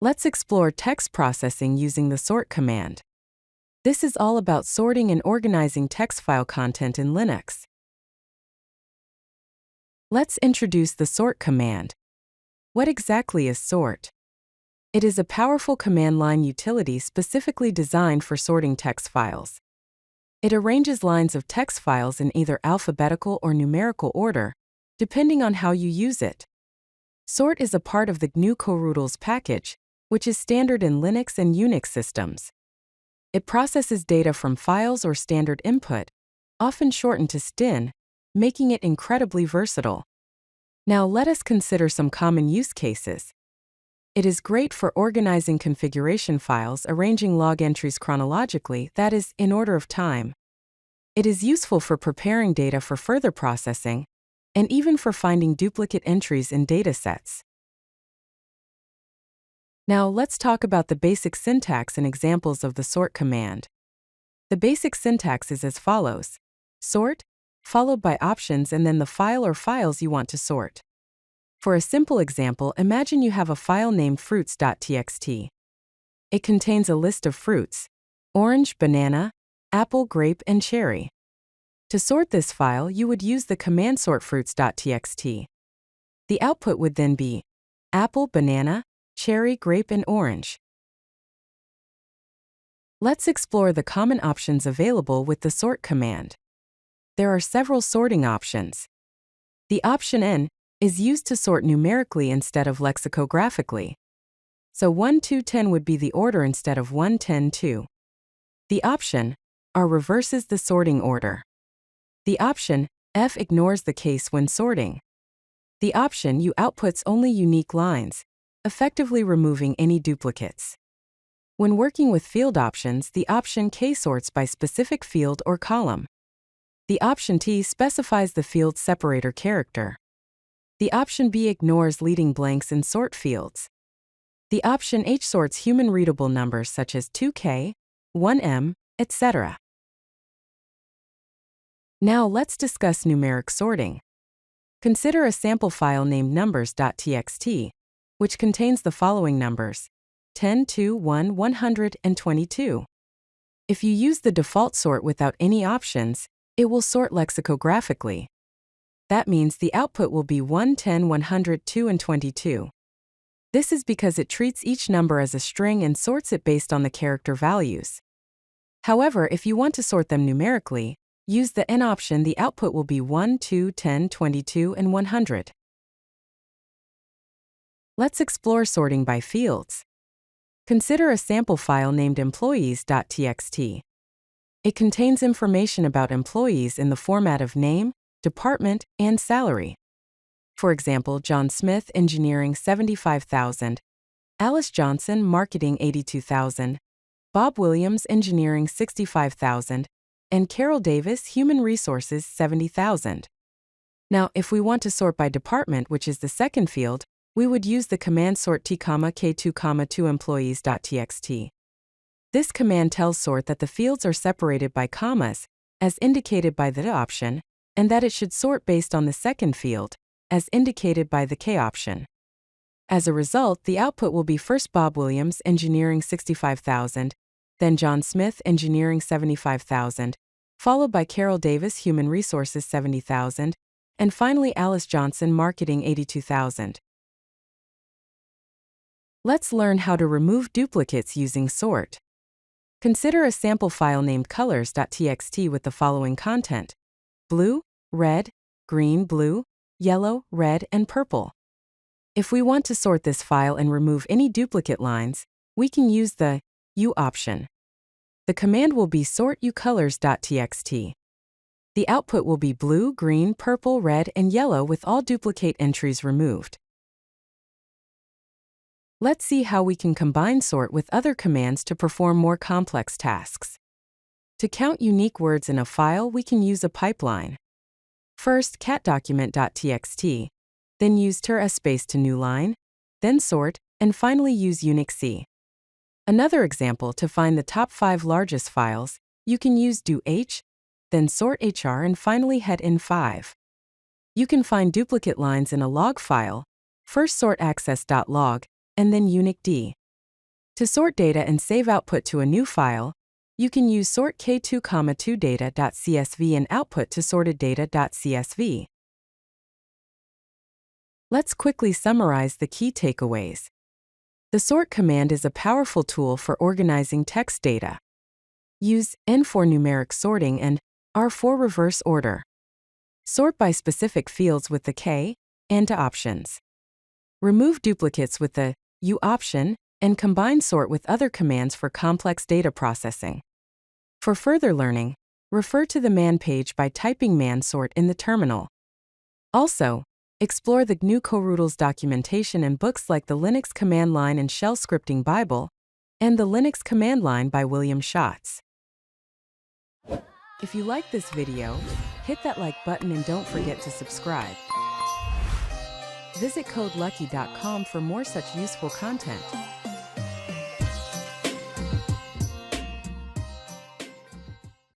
Let's explore text processing using the sort command. This is all about sorting and organizing text file content in Linux. Let's introduce the sort command. What exactly is sort? It is a powerful command line utility specifically designed for sorting text files. It arranges lines of text files in either alphabetical or numerical order, depending on how you use it. Sort is a part of the GNU coroutines package, which is standard in Linux and Unix systems. It processes data from files or standard input, often shortened to STIN, making it incredibly versatile. Now let us consider some common use cases. It is great for organizing configuration files, arranging log entries chronologically, that is, in order of time. It is useful for preparing data for further processing, and even for finding duplicate entries in datasets. Now let's talk about the basic syntax and examples of the sort command. The basic syntax is as follows: sort, followed by options and then the file or files you want to sort. For a simple example, imagine you have a file named fruits.txt. It contains a list of fruits: orange, banana, apple, grape, and cherry. To sort this file, you would use the command sort fruits.txt. The output would then be apple, banana, cherry, grape, and orange. Let's explore the common options available with the sort command. There are several sorting options. The option N is used to sort numerically instead of lexicographically. So 1, 2, 10 would be the order instead of 1, 10, 2. The option R reverses the sorting order. The option F ignores the case when sorting. The option U outputs only unique lines, effectively removing any duplicates. When working with field options, the option K sorts by specific field or column. The option T specifies the field separator character. The option B ignores leading blanks in sort fields. The option H sorts human-readable numbers such as 2K, 1M, etc. Now let's discuss numeric sorting. Consider a sample file named numbers.txt, which contains the following numbers: 10, 2, 1, 122. If you use the default sort without any options, it will sort lexicographically. That means the output will be 1, 10, 102, and 22. This is because it treats each number as a string and sorts it based on the character values. However, if you want to sort them numerically, use the N option. The output will be 1, 2, 10, 22, and 100. Let's explore sorting by fields. Consider a sample file named employees.txt. It contains information about employees in the format of name, department, and salary. For example, John Smith, engineering, 75,000; Alice Johnson, marketing, 82,000; Bob Williams, engineering, 65,000; and Carol Davis, human resources, 70,000. Now, if we want to sort by department, which is the second field, we would use the command sort t,k2,2 employees.txt. This command tells sort that the fields are separated by commas, as indicated by the option, and that it should sort based on the second field, as indicated by the K option. As a result, the output will be first Bob Williams, engineering, 65,000, then John Smith, engineering, 75,000, followed by Carol Davis, human resources, 70,000, and finally Alice Johnson, marketing, 82,000. Let's learn how to remove duplicates using sort. Consider a sample file named colors.txt with the following content: blue, red, green, blue, yellow, red, and purple. If we want to sort this file and remove any duplicate lines, we can use the U option. The command will be sort ucolors.txt. The output will be blue, green, purple, red, and yellow with all duplicate entries removed. Let's see how we can combine sort with other commands to perform more complex tasks. To count unique words in a file, we can use a pipeline. First, cat_document.txt, then use tir space to new line, then sort, and finally use unixc. Another example: to find the top 5 largest files, you can use do h, then sort hr, and finally head in 5. You can find duplicate lines in a log file. First sort access.log, and then unicd. To sort data and save output to a new file, you can use sort k2,2data.csv and output to sorteddata.csv. Let's quickly summarize the key takeaways. The sort command is a powerful tool for organizing text data. Use N for numeric sorting and R for reverse order. Sort by specific fields with the K and options. Remove duplicates with the U option and combine sort with other commands for complex data processing. For further learning, refer to the man page by typing man sort in the terminal. Also, explore the GNU coroutines documentation and books like the Linux Command Line and Shell Scripting Bible and the Linux Command Line by William Schatz. If you like this video, hit that like button and don't forget to subscribe. Visit codelucky.com for more such useful content.